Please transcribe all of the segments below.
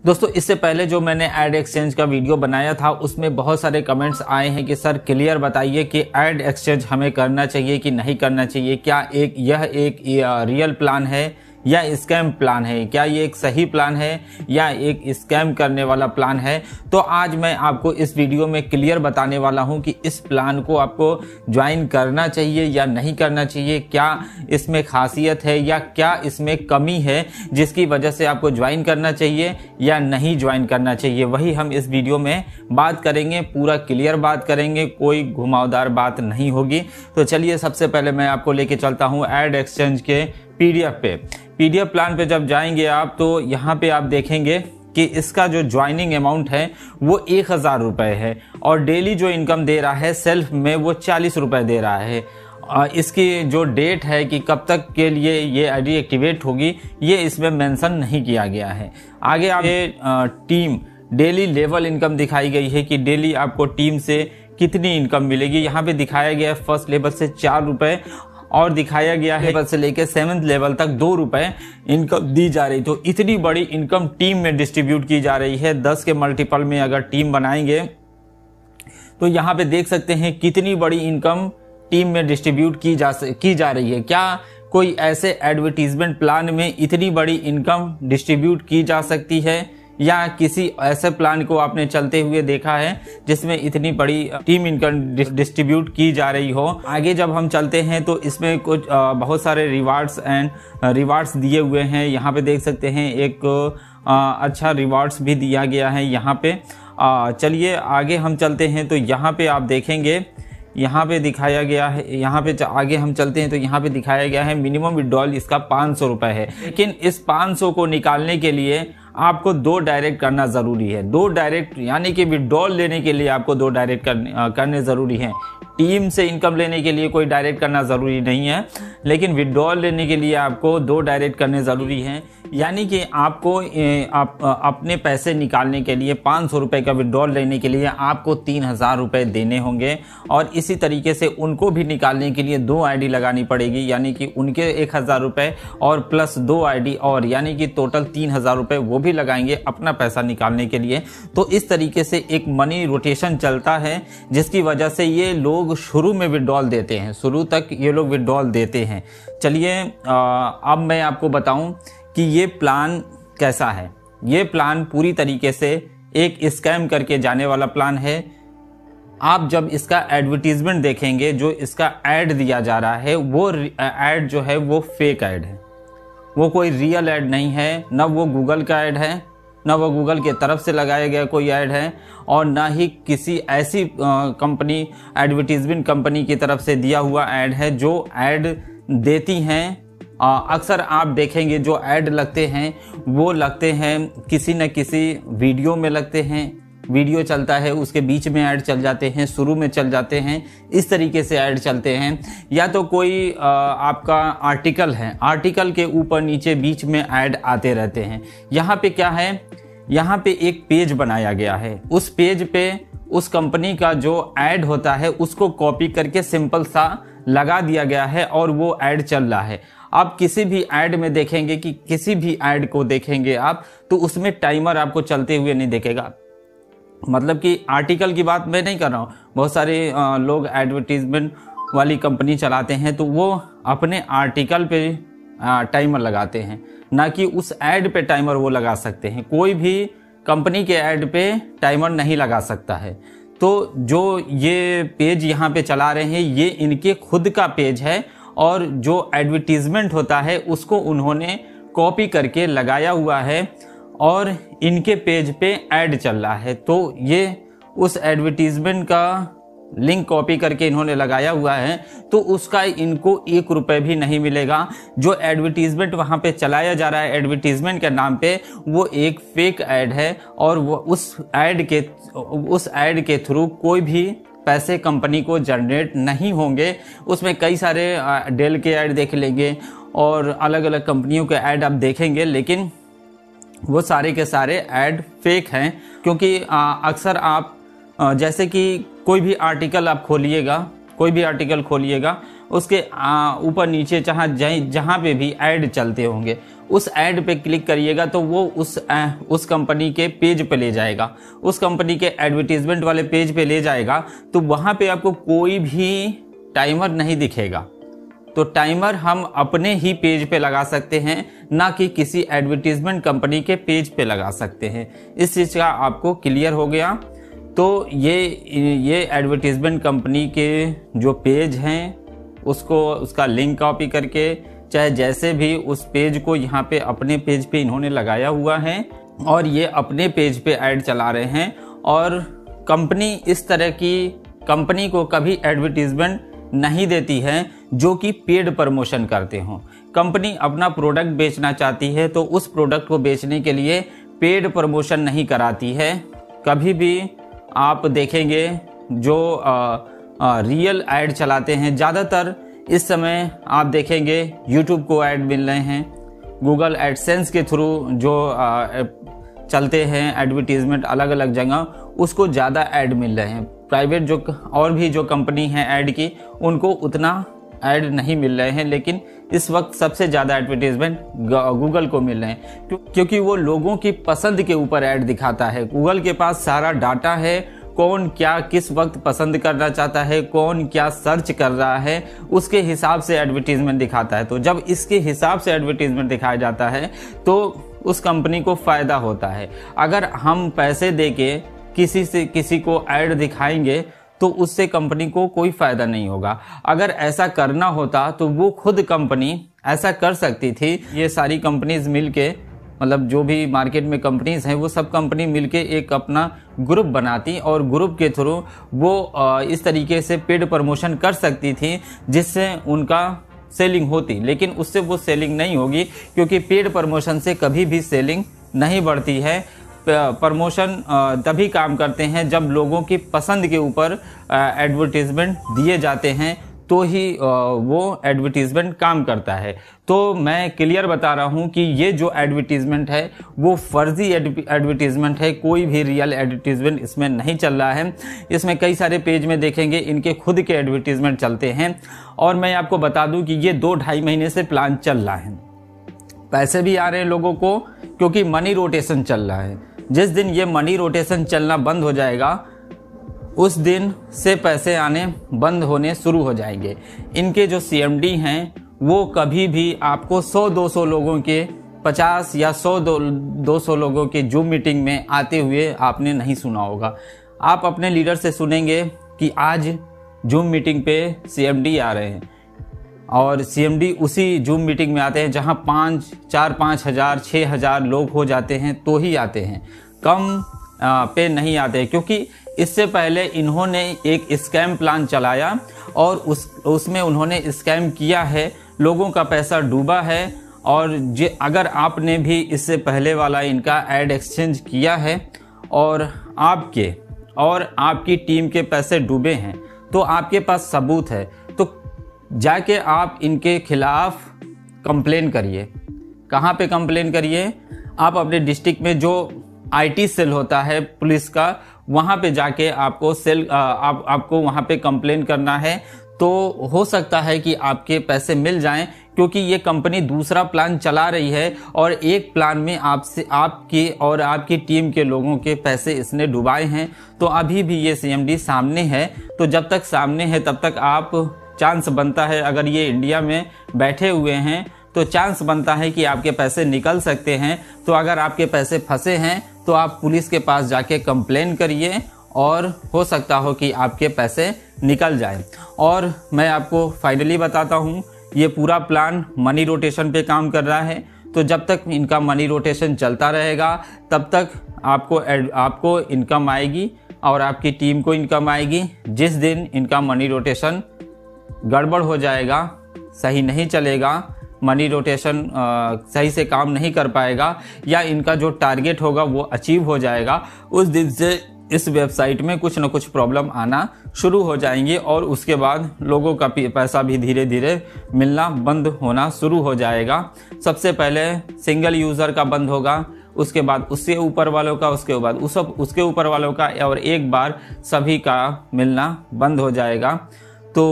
दोस्तों इससे पहले जो मैंने एड एक्सचेंज का वीडियो बनाया था उसमें बहुत सारे कमेंट्स आए हैं कि सर क्लियर बताइए कि एड एक्सचेंज हमें करना चाहिए कि नहीं करना चाहिए, क्या यह एक रियल प्लान है या स्कैम प्लान है, क्या ये एक सही प्लान है या एक स्कैम करने वाला प्लान है। तो आज मैं आपको इस वीडियो में क्लियर बताने वाला हूं कि इस प्लान को आपको ज्वाइन करना चाहिए या नहीं करना चाहिए, क्या इसमें खासियत है या क्या इसमें कमी है जिसकी वजह से आपको ज्वाइन करना चाहिए या नहीं ज्वाइन करना चाहिए। वही हम इस वीडियो में बात करेंगे, पूरा क्लियर बात करेंगे, कोई घुमावदार बात नहीं होगी। तो चलिए सबसे पहले मैं आपको लेके चलता हूँ एड एक्सचेंज के पीडीएफ पे। पीडीएफ प्लान पे जब जाएंगे आप तो यहाँ पे आप देखेंगे कि इसका जो ज्वाइनिंग अमाउंट है वो 1000 रुपये है और डेली जो इनकम दे रहा है सेल्फ में वो 40 रुपये दे रहा है। इसकी जो डेट है कि कब तक के लिए ये आईडी एक्टिवेट होगी ये इसमें मेंशन नहीं किया गया है। आगे आप टीम डेली लेवल इनकम दिखाई गई है कि डेली आपको टीम से कितनी इनकम मिलेगी। यहाँ पे दिखाया गया है फर्स्ट लेवल से 4 रुपये और दिखाया गया है लेवल से लेकर 7th लेवल तक 2 रुपये इनकम दी जा रही। तो इतनी बड़ी इनकम टीम में डिस्ट्रीब्यूट की जा रही है। 10 के मल्टीपल में अगर टीम बनाएंगे तो यहाँ पे देख सकते हैं कितनी बड़ी इनकम टीम में डिस्ट्रीब्यूट की जा रही है। क्या कोई ऐसे एडवर्टीजमेंट प्लान में इतनी बड़ी इनकम डिस्ट्रीब्यूट की जा सकती है या किसी ऐसे प्लान को आपने चलते हुए देखा है जिसमें इतनी बड़ी टीम इनकम डिस्ट्रीब्यूट की जा रही हो। आगे जब हम चलते हैं तो इसमें कुछ बहुत सारे रिवार्ड्स दिए हुए हैं। यहाँ पे देख सकते हैं एक अच्छा रिवार्ड्स भी दिया गया है यहाँ पे। चलिए आगे हम चलते हैं तो यहाँ पे आप देखेंगे, यहाँ पे दिखाया गया है, यहाँ पे आगे हम चलते हैं तो यहाँ पे दिखाया गया है मिनिमम विड्रॉल इसका 500 रुपये है। लेकिन इस 500 को निकालने के लिए आपको 2 डायरेक्ट करना ज़रूरी है। 2 डायरेक्ट यानी कि विड्रॉल लेने के लिए आपको 2 डायरेक्ट करने ज़रूरी हैं। टीम से इनकम लेने के लिए कोई डायरेक्ट करना ज़रूरी नहीं है, लेकिन विड्रॉल लेने के लिए आपको 2 डायरेक्ट करने ज़रूरी हैं। यानी कि आपको अपने पैसे निकालने के लिए 500 रुपये का विड्रॉल लेने के लिए आपको 3000 रुपये देने होंगे और इसी तरीके से उनको भी निकालने के लिए 2 आईडी लगानी पड़ेगी, यानी कि उनके 1000 रुपये और प्लस 2 आईडी और यानी कि टोटल 3000 रुपये वो भी लगाएंगे अपना पैसा निकालने के लिए। तो इस तरीके से एक मनी रोटेशन चलता है जिसकी वजह से ये लोग शुरू में विड्रॉल देते हैं, शुरू तक ये लोग विड्रॉल देते हैं। चलिए अब मैं आपको बताऊं कि ये प्लान कैसा है। ये प्लान पूरी तरीके से एक स्कैम करके जाने वाला प्लान है। आप जब इसका एडवर्टीजमेंट देखेंगे, जो इसका ऐड दिया जा रहा है वो ऐड जो है वो फेक ऐड है, वो कोई रियल ऐड नहीं है। न वो गूगल का ऐड है, न वो गूगल के तरफ से लगाया गया कोई ऐड है और ना ही किसी ऐसी कंपनी एडवर्टीजमेंट कंपनी की तरफ से दिया हुआ ऐड है जो ऐड देती हैं। अक्सर आप देखेंगे जो ऐड लगते हैं वो लगते हैं किसी न किसी वीडियो में लगते हैं, वीडियो चलता है उसके बीच में ऐड चल जाते हैं, शुरू में चल जाते हैं, इस तरीके से ऐड चलते हैं। या तो कोई आपका आर्टिकल है, आर्टिकल के ऊपर नीचे बीच में ऐड आते रहते हैं। यहाँ पे क्या है, यहाँ पे एक पेज बनाया गया है, उस पेज पे उस कंपनी का जो ऐड होता है उसको कॉपी करके सिंपल सा लगा दिया गया है और वो ऐड चल रहा है। आप किसी भी ऐड में देखेंगे कि किसी भी ऐड को देखेंगे आप तो उसमें टाइमर आपको चलते हुए नहीं दिखेगा। मतलब कि आर्टिकल की बात मैं नहीं कर रहा हूँ, बहुत सारे लोग एडवर्टीजमेंट वाली कंपनी चलाते हैं तो वो अपने आर्टिकल पे टाइमर लगाते हैं, ना कि उस ऐड पे टाइमर वो लगा सकते हैं। कोई भी कंपनी के ऐड पे टाइमर नहीं लगा सकता है। तो जो ये पेज यहाँ पे चला रहे हैं ये इनके खुद का पेज है और जो एडवर्टीजमेंट होता है उसको उन्होंने कॉपी करके लगाया हुआ है और इनके पेज पे ऐड चल रहा है। तो ये उस एडवर्टीजमेंट का लिंक कॉपी करके इन्होंने लगाया हुआ है तो उसका इनको 1 रुपये भी नहीं मिलेगा। जो एडवर्टीजमेंट वहाँ पे चलाया जा रहा है एडवर्टीजमेंट के नाम पे वो एक फेक ऐड है और वो उस ऐड के थ्रू कोई भी पैसे कंपनी को जनरेट नहीं होंगे। उसमें कई सारे डेल के ऐड देख लेंगे और अलग अलग कंपनियों के ऐड आप देखेंगे, लेकिन वो सारे के सारे ऐड फेक हैं। क्योंकि अक्सर आप जैसे कि कोई भी आर्टिकल आप खोलिएगा उसके ऊपर नीचे जहाँ पे भी ऐड चलते होंगे उस ऐड पे क्लिक करिएगा तो वो उस कंपनी के पेज पे ले जाएगा, उस कंपनी के एडवर्टीजमेंट वाले पेज पे ले जाएगा। तो वहाँ पे आपको कोई भी टाइमर नहीं दिखेगा। तो टाइमर हम अपने ही पेज पे लगा सकते हैं, ना कि किसी एडवर्टीजमेंट कंपनी के पेज पे लगा सकते हैं। इस चीज़ का आपको क्लियर हो गया। तो ये एडवर्टीजमेंट कंपनी के जो पेज हैं उसका लिंक कॉपी करके, चाहे जैसे भी उस पेज को यहाँ पे अपने पेज पे इन्होंने लगाया हुआ है और ये अपने पेज पे ऐड चला रहे हैं। और कंपनी इस तरह की कंपनी को कभी एडवर्टीजमेंट नहीं देती है जो कि पेड प्रमोशन करते हों। कंपनी अपना प्रोडक्ट बेचना चाहती है तो उस प्रोडक्ट को बेचने के लिए पेड प्रमोशन नहीं कराती है। कभी भी आप देखेंगे जो रियल ऐड चलाते हैं, ज़्यादातर इस समय आप देखेंगे यूट्यूब को ऐड मिल रहे हैं, गूगल एडसेंस के थ्रू जो चलते हैं एडवर्टीजमेंट अलग अलग जगह, उसको ज़्यादा ऐड मिल रहे हैं। प्राइवेट जो और भी जो कंपनी है ऐड की, उनको उतना ऐड नहीं मिल रहे हैं, लेकिन इस वक्त सबसे ज़्यादा एडवर्टीजमेंट गूगल को मिल रहे हैं क्योंकि वो लोगों की पसंद के ऊपर ऐड दिखाता है। गूगल के पास सारा डाटा है, कौन क्या किस वक्त पसंद करना चाहता है, कौन क्या सर्च कर रहा है, उसके हिसाब से एडवर्टीजमेंट दिखाता है। तो जब इसके हिसाब से एडवर्टीजमेंट दिखाया जाता है तो उस कंपनी को फ़ायदा होता है। अगर हम पैसे देके किसी को ऐड दिखाएंगे तो उससे कंपनी को कोई फ़ायदा नहीं होगा। अगर ऐसा करना होता तो वो खुद कंपनी ऐसा कर सकती थी। ये सारी कंपनीज मिलके, मतलब जो भी मार्केट में कंपनीज हैं, वो सब कंपनी मिलके एक अपना ग्रुप बनाती और ग्रुप के थ्रू वो इस तरीके से पेड प्रमोशन कर सकती थी जिससे उनका सेलिंग होती। लेकिन उससे वो सेलिंग नहीं होगी क्योंकि पेड प्रमोशन से कभी भी सेलिंग नहीं बढ़ती है। प्रमोशन तभी काम करते हैं जब लोगों की पसंद के ऊपर एडवर्टीजमेंट दिए जाते हैं, तो ही वो एडवर्टीजमेंट काम करता है। तो मैं क्लियर बता रहा हूँ कि ये जो एडवर्टीजमेंट है वो फर्जी एडवर्टीजमेंट है, कोई भी रियल एडवर्टीजमेंट इसमें नहीं चल रहा है। इसमें कई सारे पेज में देखेंगे इनके खुद के एडवर्टीजमेंट चलते हैं। और मैं आपको बता दूं कि ये 2-2.5 महीने से प्लान चल रहा है। पैसे भी आ रहे हैं लोगों को क्योंकि मनी रोटेशन चल रहा है। जिस दिन ये मनी रोटेशन चलना बंद हो जाएगा उस दिन से पैसे आने बंद होने शुरू हो जाएंगे। इनके जो CMD हैं वो कभी भी आपको 100-200 लोगों के 50 या 100-200 लोगों के जूम मीटिंग में आते हुए आपने नहीं सुना होगा। आप अपने लीडर से सुनेंगे कि आज जूम मीटिंग पे CMD आ रहे हैं और CMD उसी जूम मीटिंग में आते हैं जहां 4-5 हज़ार 6 हज़ार लोग हो जाते हैं तो ही आते हैं, कम पे नहीं आते। क्योंकि इससे पहले इन्होंने एक स्कैम प्लान चलाया और उसमें उन्होंने स्कैम किया है, लोगों का पैसा डूबा है। और अगर आपने भी इससे पहले वाला इनका ऐड एक्सचेंज किया है और आपकी टीम के पैसे डूबे हैं तो आपके पास सबूत है, तो जाके आप इनके खिलाफ कंप्लेन करिए। कहाँ पे कंप्लेन करिए? आप अपने डिस्ट्रिक्ट में जो IT सेल होता है पुलिस का, वहाँ पे जाके आपको वहाँ पे कंप्लेन करना है। तो हो सकता है कि आपके पैसे मिल जाएं क्योंकि ये कंपनी दूसरा प्लान चला रही है और एक प्लान में आपकी टीम के लोगों के पैसे इसने डुबाए हैं। तो अभी भी ये CMD सामने है, तो जब तक सामने है तब तक आप चांस बनता है, अगर ये इंडिया में बैठे हुए हैं तो चांस बनता है कि आपके पैसे निकल सकते हैं। तो अगर आपके पैसे फंसे हैं तो आप पुलिस के पास जाके कंप्लेन करिए और हो सकता हो कि आपके पैसे निकल जाएं। और मैं आपको फाइनली बताता हूं, ये पूरा प्लान मनी रोटेशन पे काम कर रहा है। तो जब तक इनका मनी रोटेशन चलता रहेगा तब तक आपको इनकम आएगी और आपकी टीम को इनकम आएगी। जिस दिन इनका मनी रोटेशन गड़बड़ हो जाएगा, सही नहीं चलेगा, मनी रोटेशन सही से काम नहीं कर पाएगा या इनका जो टारगेट होगा वो अचीव हो जाएगा, उस दिन से इस वेबसाइट में कुछ न कुछ प्रॉब्लम आना शुरू हो जाएंगे और उसके बाद लोगों का पैसा भी धीरे धीरे मिलना बंद होना शुरू हो जाएगा। सबसे पहले सिंगल यूज़र का बंद होगा, उसके बाद उससे ऊपर वालों का, उसके बाद उसके ऊपर वालों का, और एक बार सभी का मिलना बंद हो जाएगा। तो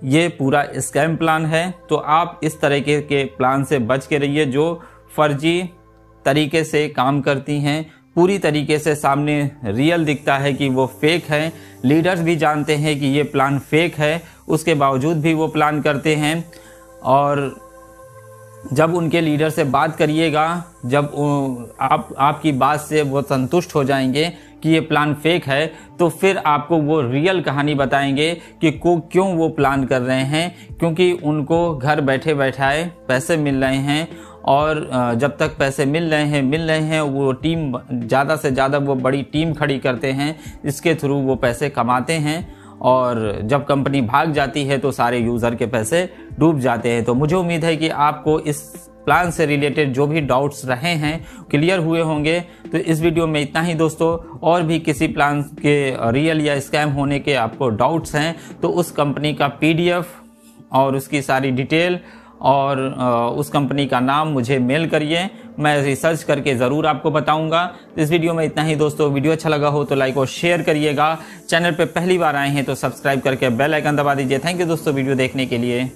ये पूरा स्कैम प्लान है। तो आप इस तरीके के प्लान से बच के रहिए जो फर्जी तरीके से काम करती हैं, पूरी तरीके से सामने रियल दिखता है कि वो फेक है। लीडर्स भी जानते हैं कि ये प्लान फेक है, उसके बावजूद भी वो प्लान करते हैं। और जब उनके लीडर से बात करिएगा, जब आपकी बात से वो संतुष्ट हो जाएंगे कि ये प्लान फेक है, तो फिर आपको वो रियल कहानी बताएंगे कि क्यों वो प्लान कर रहे हैं। क्योंकि उनको घर बैठे बैठाए पैसे मिल रहे हैं, और जब तक पैसे मिल रहे हैं वो टीम ज़्यादा से ज़्यादा वो बड़ी टीम खड़ी करते हैं, इसके थ्रू वो पैसे कमाते हैं। और जब कंपनी भाग जाती है तो सारे यूज़र के पैसे डूब जाते हैं। तो मुझे उम्मीद है कि आपको इस प्लान से रिलेटेड जो भी डाउट्स रहे हैं क्लियर हुए होंगे। तो इस वीडियो में इतना ही दोस्तों। और भी किसी प्लान के रियल या स्कैम होने के आपको डाउट्स हैं तो उस कंपनी का PDF और उसकी सारी डिटेल और उस कंपनी का नाम मुझे मेल करिए, मैं रिसर्च करके ज़रूर आपको बताऊंगा। इस वीडियो में इतना ही दोस्तों। वीडियो अच्छा लगा हो तो लाइक और शेयर करिएगा। चैनल पे पहली बार आए हैं तो सब्सक्राइब करके बेल आइकन दबा दीजिए। थैंक यू दोस्तों वीडियो देखने के लिए।